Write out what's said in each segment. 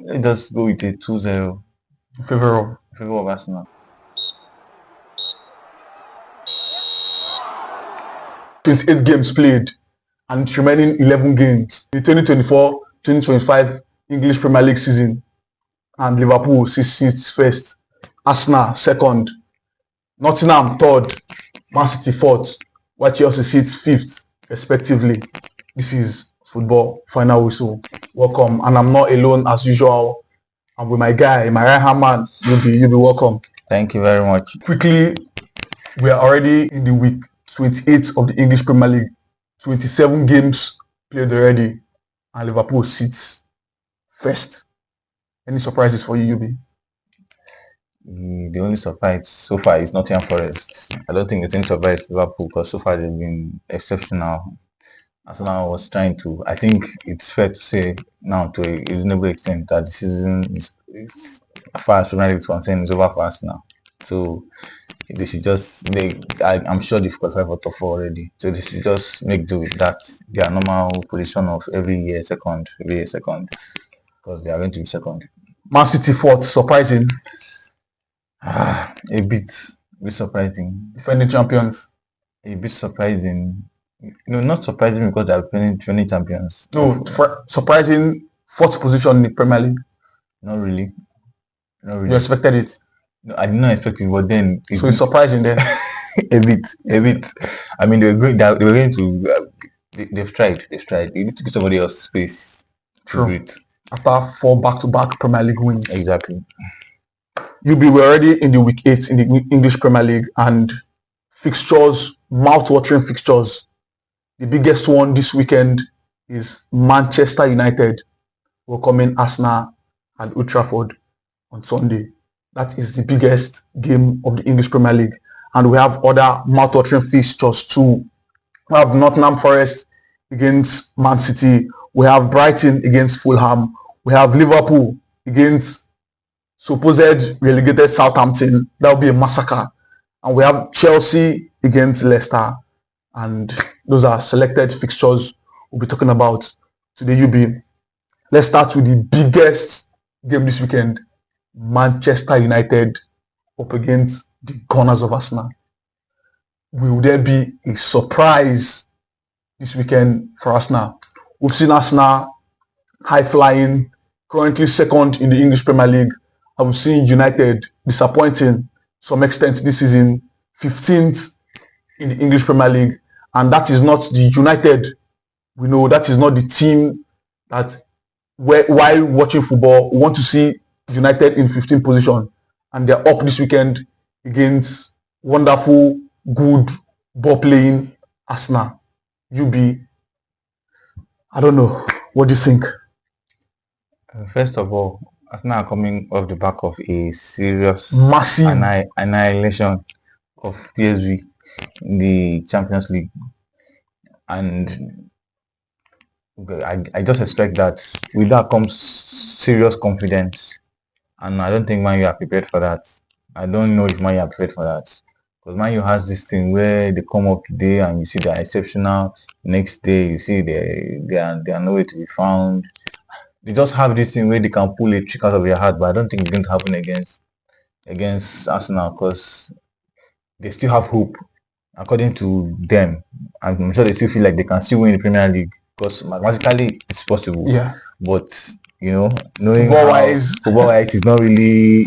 Let's just go with a 2-0 in favor of Arsenal. 28 games played and remaining 11 games. The 2024-2025 English Premier League season, and Liverpool sits first, Arsenal second, Nottingham third, Man City fourth, while Chelsea sits fifth, respectively. This is football final whistle. Welcome, and I'm not alone as usual. I'm with my guy, my right hand man. You'll be welcome. Thank you very much. Quickly, we are already in the week 28 of the English Premier League. 27 games played already, and Liverpool sits first. Any surprises for you, UB? The only surprise so far is Nottingham Forest. I don't think there's any surprise Liverpool because so far they've been exceptional. Arsenal was trying to. I think it's fair to say now to a reasonable extent that the season is as far as Premier League is concerned, is over for Arsenal. So they should just I'm sure they've qualified for top four already. So they should just make do with that. Their normal position of every year second, because they are going to be second. Man City fourth, surprising. A bit surprising. Defending champions. A bit surprising. No, not surprising because they are defending champions. No, surprising fourth position in the Premier League. Not really. You expected it? No, I did not expect it, but then so it's surprising then. a bit. I mean, they were going to. They've tried. You need to give somebody else space. True. After 4 back-to-back Premier League wins. Exactly. We're already in the week 8 in the English Premier League, and fixtures, mouth-watering fixtures. The biggest one this weekend is Manchester United welcoming Arsenal at Old Trafford on Sunday. That is the biggest game of the English Premier League. And we have other mouth-watering fixtures too. We have Nottingham Forest against Man City. We have Brighton against Fulham. We have Liverpool against supposed relegated Southampton. That will be a massacre. And we have Chelsea against Leicester. And those are selected fixtures we'll be talking about today, UB. Let's start with the biggest game this weekend. Manchester United up against the Gunners of Arsenal. Will there be a surprise this weekend for Arsenal? We've seen Arsenal high-flying, currently second in the English Premier League. I've seen United disappointing to some extent this season, 15th in the English Premier League. And that is not the United. We know that is not the team that, while watching football, we want to see United in 15th position. And they're up this weekend against wonderful, good, ball-playing Arsenal. UB, I don't know. What do you think? First of all, Arsenal are coming off the back of a serious, massive annihilation of PSV in the Champions League, and I just expect that with that comes serious confidence, and I don't think Man U are prepared for that. I don't know if Man U are prepared for that, because Man U has this thing where they come up today and you see they are exceptional. Next day you see they are nowhere to be found. They just have this thing where they can pull a trick out of their hat, but I don't think it's going to happen against Arsenal, because they still have hope, according to them. I'm sure they still feel like they can still win the Premier League, because mathematically it's possible. Yeah. But knowing football-wise, it's not really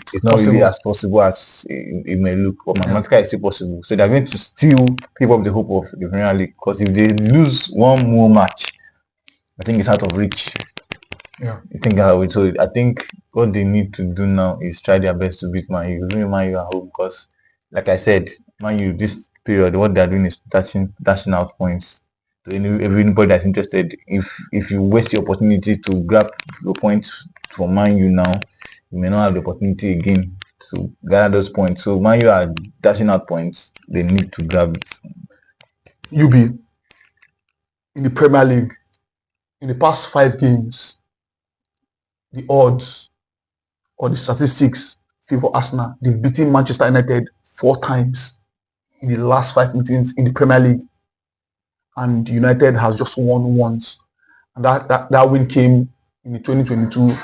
as possible as it may look. But mathematically it's still possible. So they're going to still keep up the hope of the Premier League, because if they lose one more match, I think it's out of reach. Yeah. So I think what they need to do now is try their best to beat Man U. Man U at home, because, like I said, Man U this period, what they're doing is dashing out points to everybody that's interested. If you waste the opportunity to grab the points from Man U now, you may not have the opportunity again to gather those points. So Man U are dashing out points. They need to grab it. UB, in the Premier League, in the past 5 games, the odds or the statistics favor Arsenal. They've beaten Manchester United 4 times in the last 5 meetings in the Premier League, and United has just won once. And that win came in the 2022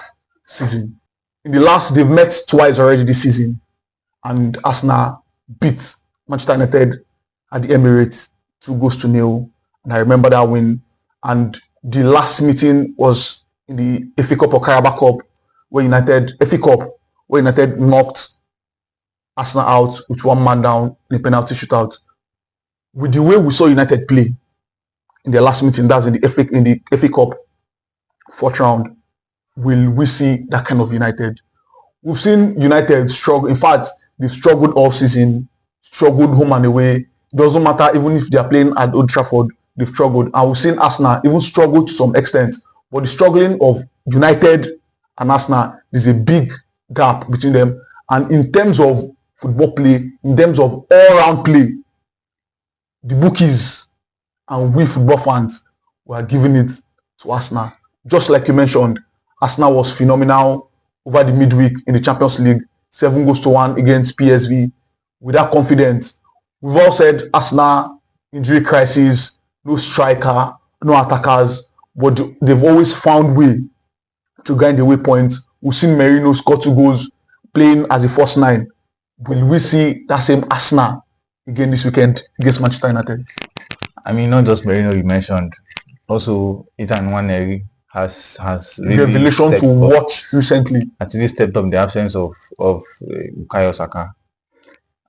season. They've met twice already this season, and Arsenal beat Manchester United at the Emirates 2-0. And I remember that win. And the last meeting was in the FA Cup or Carabao Cup, FA Cup, where United knocked Arsenal out with one man down in a penalty shootout. With the way we saw United play in their last meeting, that's in the FA Cup fourth round, will we see that kind of United? We've seen United struggle. In fact, they've struggled all season, struggled home and away. It doesn't matter, even if they're playing at Old Trafford, they've struggled. And we've seen Arsenal even struggle to some extent. But the struggling of United and Arsenal, there's a big gap between them. And in terms of football play, in terms of all-round play, the bookies and we football fans were giving it to Arsenal. Just like you mentioned, Arsenal was phenomenal over the midweek in the Champions League, 7-1 against PSV. With that confidence, we've all said Arsenal, injury crisis, no striker, no attackers, but they've always found way to grind away points. We've seen Merino score 2 goals playing as a first 9. Will we see that same Arsenal again this weekend against Manchester United? I mean, not just Merino you mentioned, also Ethan Nwaneri has really revelation to watch recently. Actually stepped up in the absence of Bukayo Saka.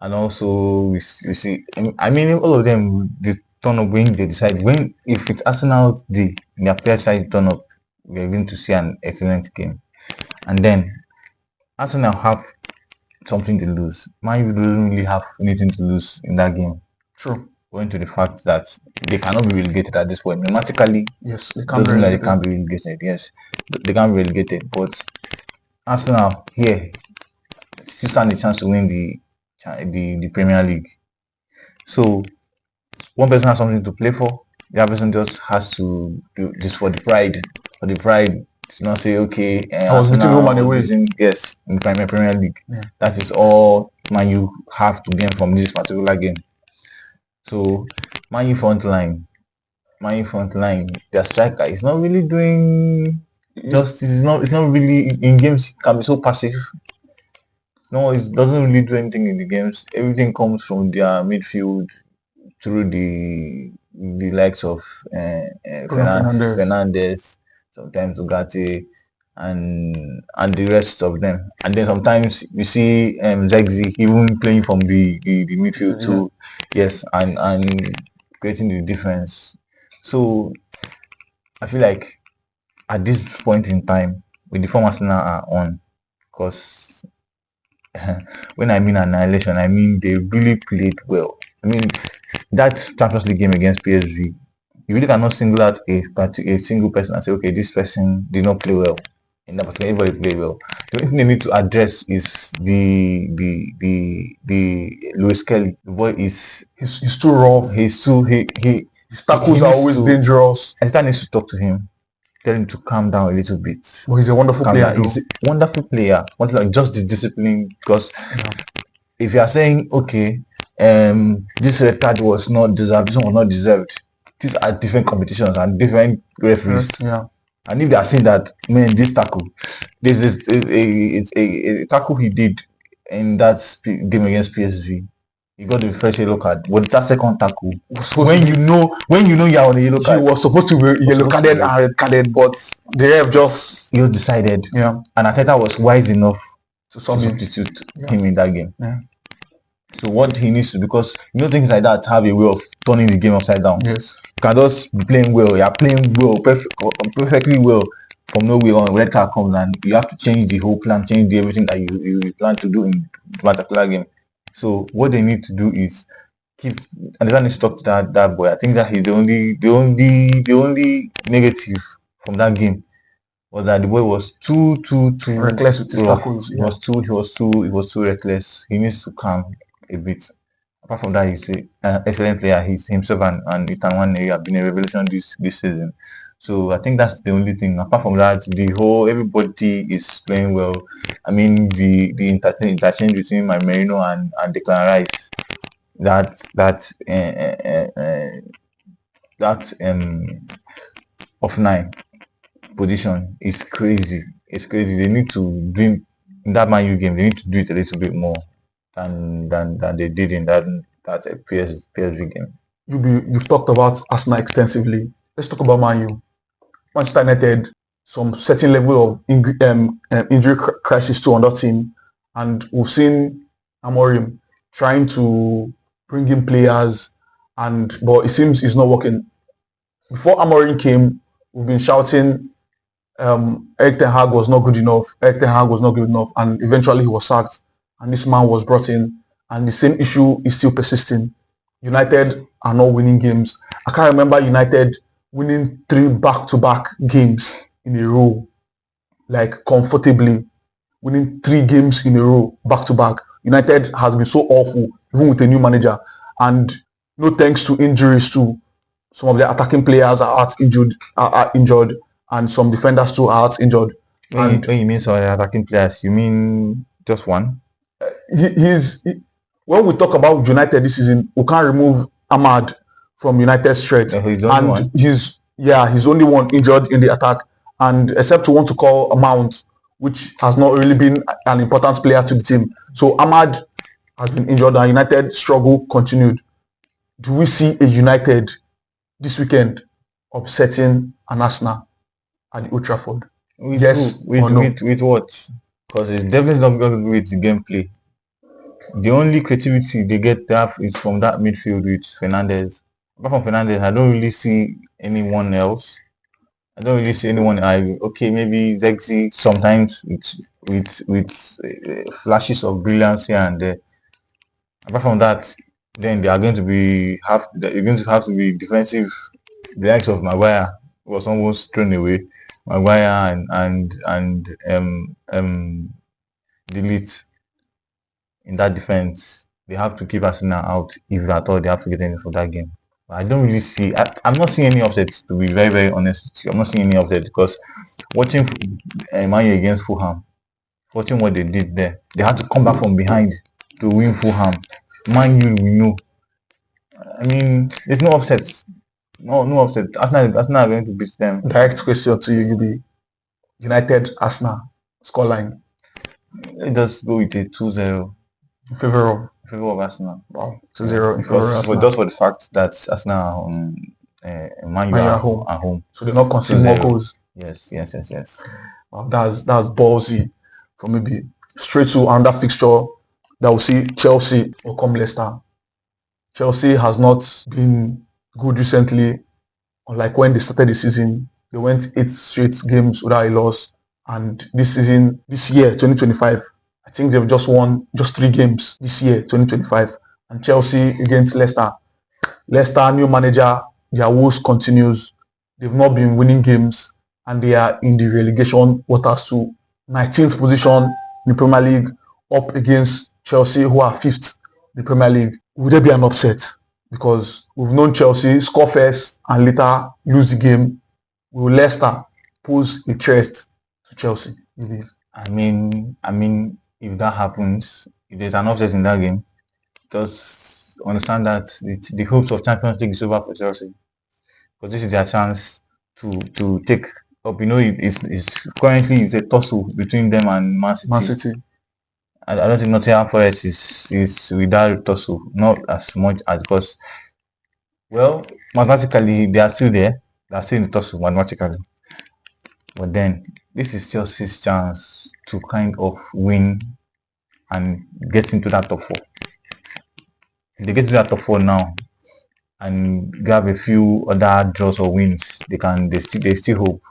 And also we see, I mean, all of them, they turn up when they decide. If it's Arsenal, their player side turn up, we're going to see an excellent game. And then Arsenal have something to lose. Man U doesn't really have anything to lose in that game. True. Going to the fact that they cannot be relegated at this point. Numerically, yes, they can't be relegated. Yes, they can't be relegated. But Arsenal here still stand a chance to win the Premier League. So one person has something to play for. The other person just has to do this for the pride. For the pride, to not say, okay, I was beating home and away. Yes, in the Premier League. Yeah. That is all Man U have to gain from this particular game. So Man U front line, their striker is not really doing justice. It's not really in games. It can be so passive. No, it doesn't really do anything in the games. Everything comes from their midfield through the likes of Fernandes, sometimes Ugarte, and the rest of them. And then sometimes you see Zexi even playing from the midfield too. Yes, and creating the difference. So I feel like at this point in time, with the form Arsenal are on, because when I mean annihilation, I mean they really played well. I mean that Champions League game against PSV, you really cannot single out a single person and say, okay, this person did not play well. In that particular, everybody played well. The only thing they need to address is the Lewis Kelly. The boy he's too rough. His tackles are always dangerous. I need to talk to him, tell him to calm down a little bit. But he's a wonderful player. He's a wonderful player. Just the discipline. Because if you are saying, okay, this red card was not deserved, this one was not deserved, these are different competitions and different referees. Yeah. And if they are saying that, man, this tackle, this is a tackle he did in that game against PSV, he got the first yellow card. But that second tackle, when you know you're on a yellow card, he was supposed to be yellow carded and red carded, but the ref just decided. Yeah. And Arteta was wise enough to substitute him in that game. Yeah. So what he needs to, because things like that have a way of turning the game upside down. Yes. You can just be playing well. You're playing well, perfectly well. From nowhere on, red card comes and you have to change the whole plan, change everything that you plan to do in the particular game. So what they need to do is keep, and they need to talk to that boy. I think that he's the only negative from that game was that the boy was too reckless with his tackles. He was too reckless. He needs to calm a bit. Apart from that, he's an excellent player. He's himself and Ethan Nwaneri have been a revelation this season. So I think that's the only thing. Apart from that, everybody is playing well. I mean, the interchange between Merino and Declan Rice, that off 9 position is crazy. it's crazy. They need to do in that Man U game. They need to do it a little bit more than they did in that PSV game. You've talked about Arsenal extensively. Let's talk about Man U. Manchester United, some certain level of injury crisis too on that team, and we've seen Amorim trying to bring in players, but it seems it's not working. Before Amorim came, we've been shouting Erik ten Hag was not good enough. Erik ten Hag was not good enough, and eventually he was sacked, and this man was brought in, and the same issue is still persisting. United are not winning games. I can't remember United winning 3 back-to-back games in a row, like comfortably winning 3 games in a row back-to-back. United has been so awful, even with a new manager, and no thanks to injuries too. Some of the attacking players are injured, and some defenders too are injured. When you mean sorry attacking players, you mean just one? When we talk about United this season, we can't remove Ahmad from United's threat, and he's the only one injured in the attack. And except to want to call Mount, which has not really been an important player to the team. So Ahmad has been injured, and United struggle continued. Do we see a United this weekend upsetting an Arsenal at the Old Trafford? Yes or no? With what? Because it's definitely not going to be with the gameplay. The only creativity they get to have is from that midfield with Fernandes. Apart from Fernandes, I don't really see anyone else. I don't really see anyone. Okay, maybe Zexi sometimes with flashes of brilliance here and there. Apart from that, then they are going to have to be defensive. The likes of Maguire was almost thrown away. Maguire and Delete in that defense. They have to keep Arsenal out if at all they have to get in for that game. But I don't really see. I'm not seeing any upsets, to be very, very honest with you. I'm not seeing any upsets because watching Man U against Fulham, watching what they did there, they had to come back from behind to win Fulham. Man U, we know. I mean, there's no upsets. No upset. Arsenal are going to beat them. Direct question to you, Yubi. United, Arsenal, scoreline. Let us go with a 2-0. In favor of Arsenal. Wow, 2-0 in favor of Arsenal. Just for the fact that Arsenal Man U are home. So they're not conceding more goals. Yes. Wow, that's ballsy. For maybe straight to another fixture that will see Chelsea or come Leicester. Chelsea has not been good recently. Unlike when they started the season, they went 8 straight games without a loss. And this year, 2025, I think they've just won 3 games this year, 2025. And Chelsea against Leicester. Leicester, new manager, their woes continues. They've not been winning games, and they are in the relegation waters to 19th position in the Premier League, up against Chelsea, who are 5th in the Premier League. Would there be an upset? Because we've known Chelsea score first and later lose the game. Will Leicester pose a threat to Chelsea? I mean, if that happens, if there's an upset in that game, just understand that the hopes of Champions League is over for Chelsea. Because this is their chance to take up. It's currently a tussle between them and Man City. I don't think Nottingham Forest is without tussle, not as much as because, well, mathematically they are still there. They are still in the tussle mathematically. But then this is Chelsea's chance to kind of win and get into that top 4. If they get to that top 4 now and grab a few other draws or wins, they still hope.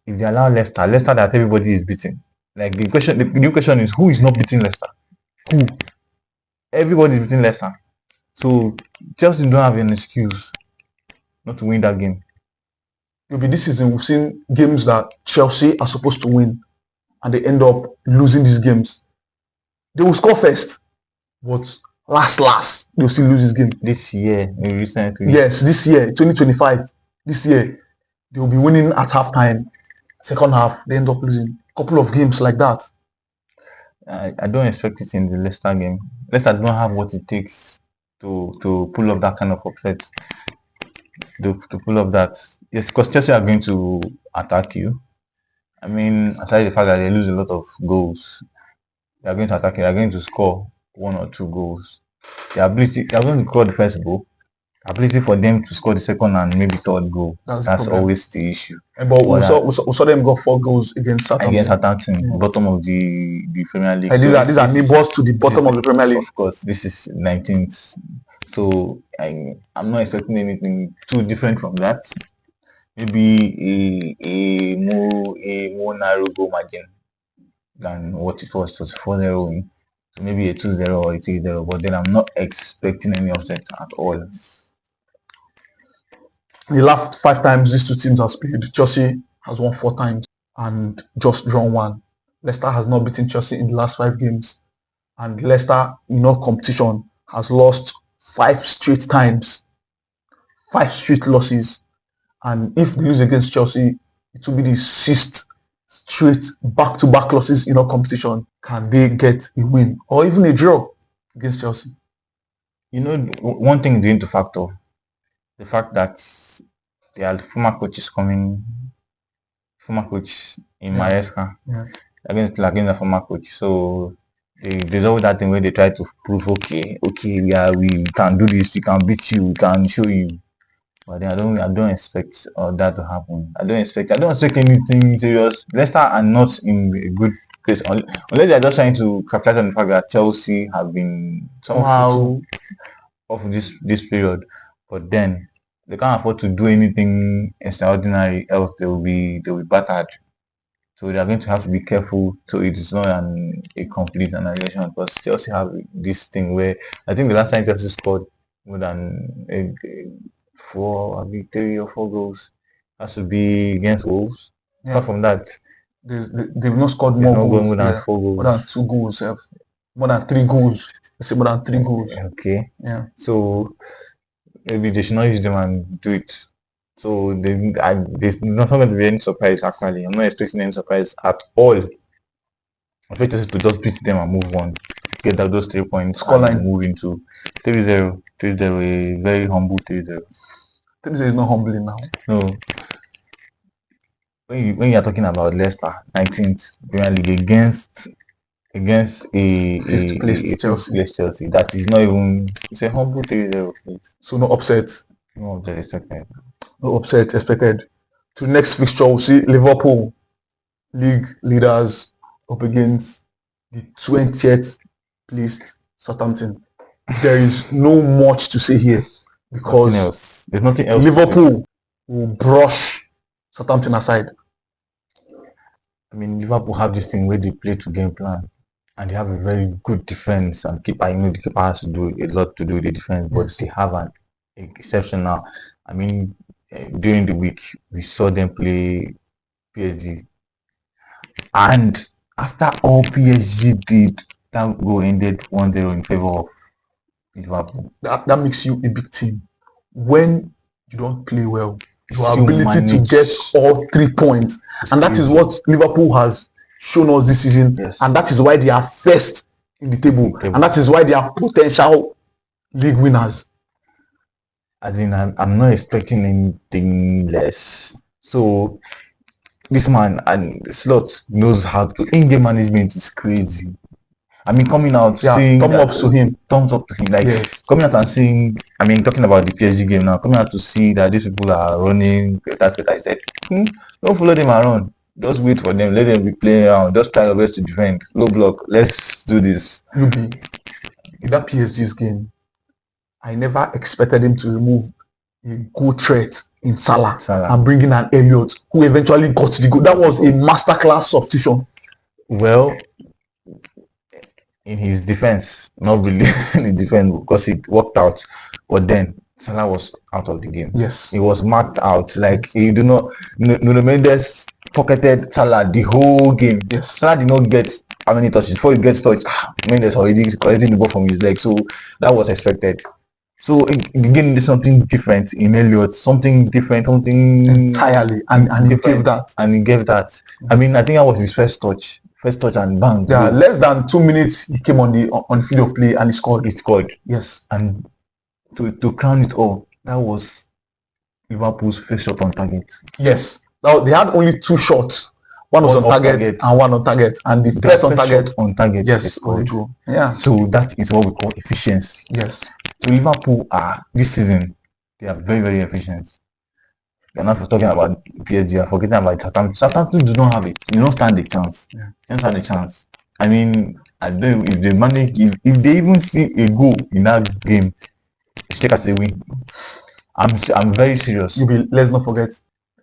If they allow Leicester that everybody is beating. Like the new question is, who is not beating Leicester? Who? Everybody is beating Leicester. So Chelsea don't have an excuse not to win that game. Maybe this season we've seen games that Chelsea are supposed to win and they end up losing these games. They will score first, but last they'll still lose this game. This year, recently. Yes, this year, 2025. This year, they'll be winning at halftime. Second half, they end up losing. Couple of games like that. I don't expect it in the Leicester game. Leicester don't have what it takes to pull up that kind of upset. To pull up that. Yes, because Chelsea are going to attack you. I mean, aside the fact that they lose a lot of goals, they are going to attack it. They are going to score 1 or 2 goals. They are going to score the first goal. Ability for them to score the second and maybe third goal. That's the That's problem. always the issue. But we But saw them go 4 goals against against Southampton. Southampton, Yeah. bottom of the Premier League. And So these are neighbours to the bottom of the Premier League. Of course, this is 19th. So I'm not expecting anything too different from that. Maybe a more narrow goal margin than what it was 4-0 win. So maybe a 2-0 or a 3-0, but then I'm not expecting any upset at all. The last 5 times these two teams have played, Chelsea has won 4 times and just drawn 1. Leicester has not beaten Chelsea in the last 5 games, and Leicester in all competition has lost 5 straight times, 5 straight losses. And if they lose against Chelsea, it will be the 6th straight back-to-back losses in all competition. Can they get a win or even a draw against Chelsea? You know, one thing they need to factor the fact that their former coach is coming, former coach in Maresca. Yeah. Against the former coach. So there's always that thing where they try to prove, okay, we can do this, we can beat you, we can show you. But then I don't expect that to happen. I don't expect anything serious. Leicester are not in a good place unless they are just trying to capitalize on the fact that Chelsea have been somehow off this period. But then they can't afford to do anything extraordinary, else they'll be battered. So they are going to have to be careful so it is not a complete annihilation, because Chelsea have this thing where I think the last time Chelsea scored more than 3 or 4 goals has to be against Wolves. Yeah. Apart from that, they've not scored more goals. More than 4 goals. More than 2 goals. More than 3 goals. Let's say more than 3 goals. Okay. Yeah. So maybe they should not use them and do it. So there's not going to be any surprise actually. I'm not expecting any surprise at all. I expect us to just beat them and move on. Get out those 3 points Scoreline. And move into 3-0. 3-0, a very humble 3-0. 3-0 is not humbling now. No. When you are talking about Leicester, 19th Premier League against a 5th place Chelsea, that is not even, it's a humble 3-0 place. So no upset. No upset expected. No upset expected. To the next fixture, we'll see Liverpool, league leaders, up against the 20th placed Southampton. There is no much to say here because there's nothing else. Liverpool will brush Southampton aside. I mean, Liverpool have this thing where they play to game plan, and they have a very good defense. And keeper, the keeper has to do a lot to do with the defense, but they have an exceptional. I mean, during the week we saw them play PSG, and after all PSG did, that goal ended 1-0 in favor of Liverpool. That makes you a big team. When you don't play well, your ability to get all 3 points, and that is what Liverpool has shown us this season. Yes. And that is why they are first in the table, and that is why they are potential league winners. As in, I'm not expecting anything less. So this man and Slot knows how to. In-game management is crazy. I mean, coming out saying thumbs up to him. Like coming out and saying, I mean, talking about the PSG game now, coming out to see that these people are running. That's what I said. Don't follow them around. Just wait for them. Let them be playing around. Just try your best to defend. Low block. Let's do this. In that PSG's game, I never expected him to remove a good threat in Salah and bring in an Elliott who eventually got the goal. That was a masterclass substitution. Well, in his defense, not really in defense because it worked out, but then Salah was out of the game. Yes, he was marked out. Like he do not. Nuno Mendes pocketed Salah the whole game. Yes, Salah did not get how many touches before he gets touched. Mendes already collecting the ball from his leg, so that was expected. So again, there's something different in Elliott, something different, something entirely, and he gave that. And he gave that. I mean, I think that was his first touch and bang. Yeah, less than 2 minutes he came on the field of play and he scored. Yes, and to crown it all, that was Liverpool's first shot on target. Yes. Now they had only 2 shots, One was One on off target and one on target, and the Their first on target, shot on target, yes, they was a scored. goal. Yeah, So that is what we call efficiency. yes. So Liverpool are this season, they are very, very efficient. We're not talking about PSG, are forgetting about Southampton. Southampton do not have it. You don't stand a chance. Yeah. You don't stand a chance. I mean, I don't know if they manage, if they even see a goal in that game, it's take as a win. I'm very serious. Let's not forget.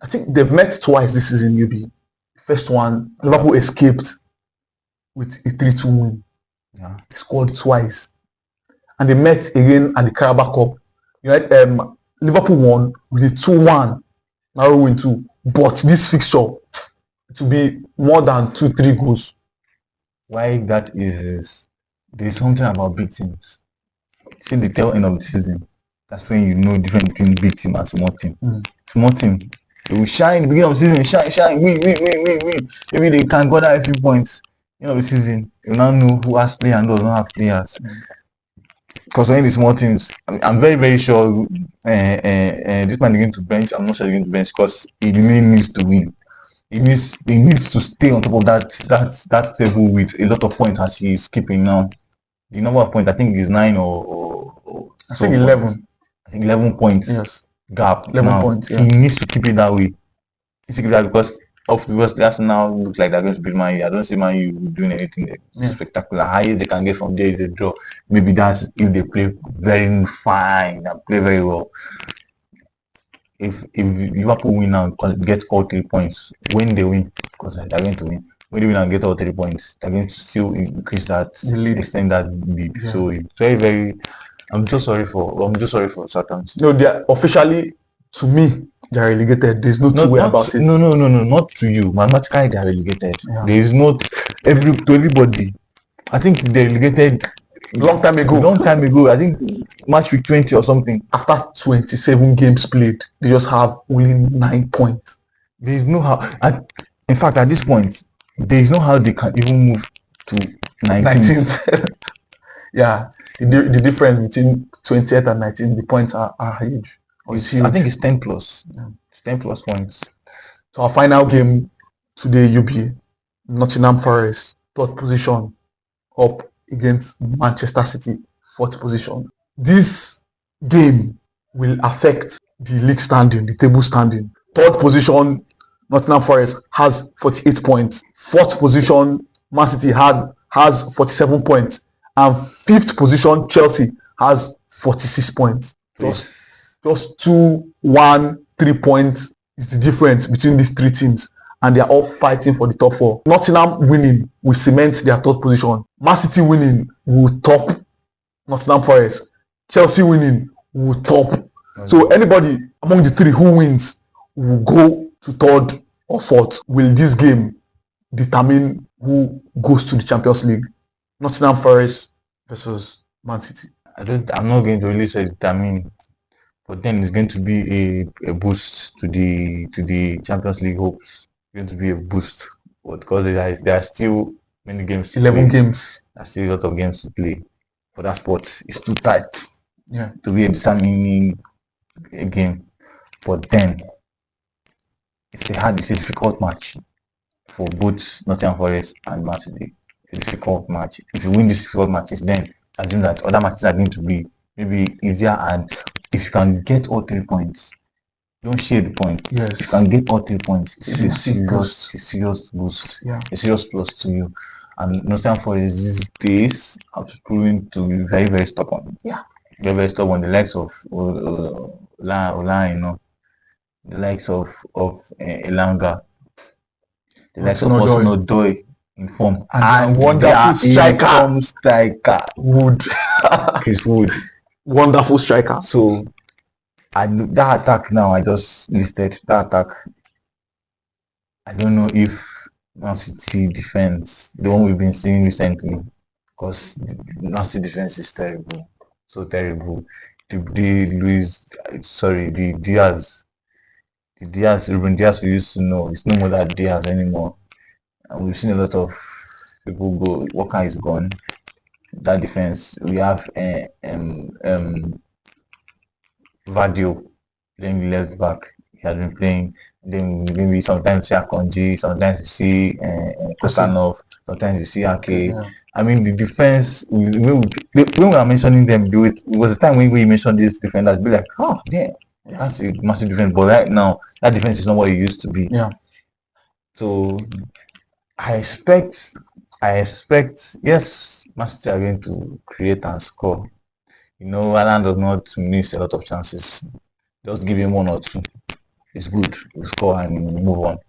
I think they've met twice this season. First one, Liverpool escaped with a 3-2 win. Yeah. They scored twice, and they met again at the Carabao Cup. Liverpool won with a 2-1 narrow win too. But this fixture to be more than 2-3 goals. Why that is there's something about big teams. See the tail end of the season. That's when you know the difference between big team and small team. Small team, they will shine in the beginning of the season, shine, win. Maybe they can gather a few points. Of the season, you now know who has players and does not have players. Because when the small teams, I'm very, very sure this man is going to bench. I'm not sure he's going to bench because he really needs to win. He needs to stay on top of that table with a lot of points as he is keeping now. The number of points I think is 9 or I think 11. Points. I think 11 points. Yes. Gap. 11 now, points. Yeah. He needs to keep it that way. He needs to keep it that because that's now looks like they're going to beat Man U. I don't see Man U doing anything spectacular. Highest they can get from there is a draw. Maybe that's if they play very fine and play very well. If Liverpool win now and get all 3 points, when they win, because they're going to win. When they win and get all 3 points, they're going to still increase that lead, extend that lead. Yeah. So it's very, very. I'm just sorry for Southampton. No, they are officially, to me, they are relegated. There's no two way about it. No, not to you. Mathematically, they are relegated. Yeah. There is not to everybody. I think they're relegated long time ago. I think match week 20 or something. After 27 games played, they just have only 9 points. There is no how. In fact, at this point, there is no how they can even move to 19th. Yeah, the difference between 20th and 19th, the points are huge. I think it's 10 plus. Yeah. It's 10 plus points. So our final game today, Nottingham Forest, 3rd position, up against Manchester City, 4th position. This game will affect the league standing, the table standing. 3rd position, Nottingham Forest has 48 points. 4th position, Man City has 47 points. And 5th position, Chelsea has 46 points. Just 2, 1, 3 points is the difference between these 3 teams. And they are all fighting for the top 4. Nottingham winning will cement their 3rd position. Man City winning will top Nottingham Forest. Chelsea winning will top. Okay. So anybody among the 3 who wins will go to 3rd or 4th. Will this game determine who goes to the Champions League? Nottingham Forest versus Man City. I'm not going to really say determine, but then it's going to be a boost to the Champions League hopes. It's going to be a boost, but because there are still many games. 11 games. There's still a lot of games to play. For that sport, it's too tight. Yeah. To be a determining game, but then it's a difficult match for both Nottingham Forest and Man City. A difficult match. If you win these difficult matches, then assume that other matches are going to be maybe easier. And if you can get all 3 points, don't share the points. Yes. If you can get all 3 points, it's a serious boost. Yeah. A serious plus to you. And Nottingham Forest these days are proving to be very, very stubborn. Yeah. Very, very stubborn. The likes of Ola, the likes of Elanga, the likes of Osino in form, and wonderful striker Wood. Chris Wood, wonderful striker. So that attack now I just listed that attack. I don't know if Man City defense, the one we've been seeing recently, because Man City defense is terrible, so terrible. The Ruben Diaz we used to know, it's no more that Diaz anymore. And we've seen a lot of people go. Walker is gone. That defense, we have Vadio playing left back. he has been playing. Then maybe sometimes you see Akonji, sometimes you see Kosanov, sometimes you see Ake. Yeah. I mean, the defense, when we are mentioning them, it was the time when we mentioned these defenders, be like, oh, yeah, that's a massive defense. But right now, that defense is not what it used to be. Yeah. So I expect, yes, Man City are going to create and score. You know, Alan does not miss a lot of chances. Just give him one or two. It's good. You score and move on.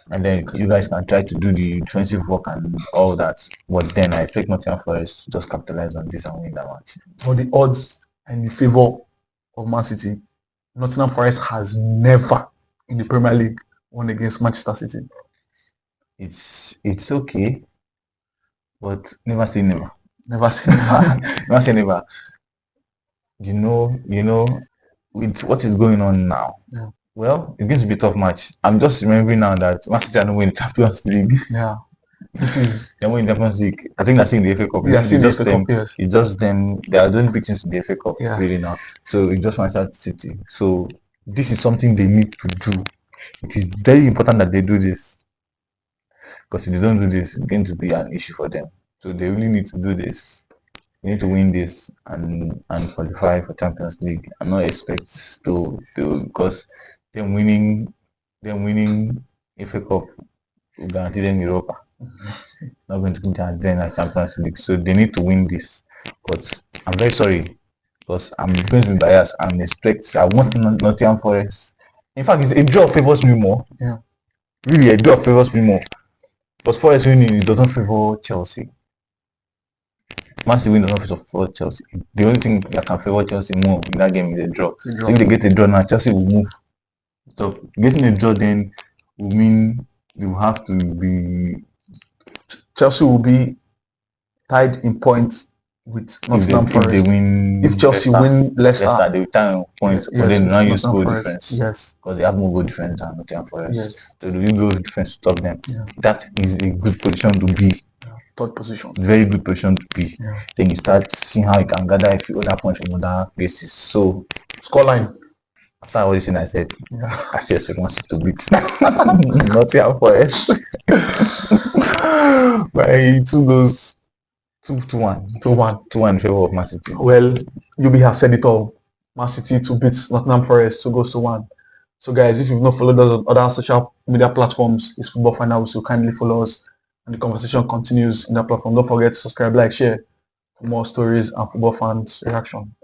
And then you guys can try to do the defensive work and all that. But then I expect Nottingham Forest to just capitalize on this and win that match. For the odds and the favour of Man City, Nottingham Forest has never in the Premier League won against Manchester City. It's okay, but never say never. Never say never. Never say never. You know, with what is going on now. Yeah. Well, it's going to be a tough match. I'm just remembering now that Man City are not winning the Champions League. Yeah. This is They're winning the Champions League. I think that's in the FA Cup. yeah, It's see the just FA them. Cup, yes. It's just them. They are doing big things in the FA Cup Yeah. really now. So it's just Manchester City. So this is something they need to do. It is very important that they do this. Because if they don't do this, it's going to be an issue for them. So they really need to do this. They need to win this and qualify for Champions League. I'm not expect to because them winning FA Cup will guarantee them Europa. Not going to guarantee them a Champions League. So they need to win this. But I'm very sorry because I'm going to be biased. I want Nottingham Forest. In fact, a draw favors me more. Yeah. Really, a draw favors me more. Because Forest winning it doesn't favor Chelsea. Man City win doesn't favor Chelsea. The only thing that can favor Chelsea more in that game is a draw. So if they get a draw now, Chelsea will move. So getting a draw then will mean they will have to be. Chelsea will be tied in points with Nottingham Forest. If they win, if Chelsea win Leicester, they will tie on points. Yes, but then now use Nottingham goal Forest. difference. Yes. Because they have more goal difference than Nottingham Forest. Yes. So they will goal difference to stop them. Yeah. That is a good position to be. Third position. Very good position to be. Yeah. Then you start seeing how you can gather a few other points from other places. So scoreline. After all this thing I said, yeah. I still expect Man City to beat Nottingham Forest. By 2 goals, 2-1. 2-1 in favour of Man City. Well, UB have said it all. Man City to beat Nottingham Forest 2 goals to 1. So guys, if you've not followed us on other social media platforms, it's Football Final, so kindly follow us and the conversation continues in that platform. Don't forget to subscribe, like, share for more stories and football fans reaction.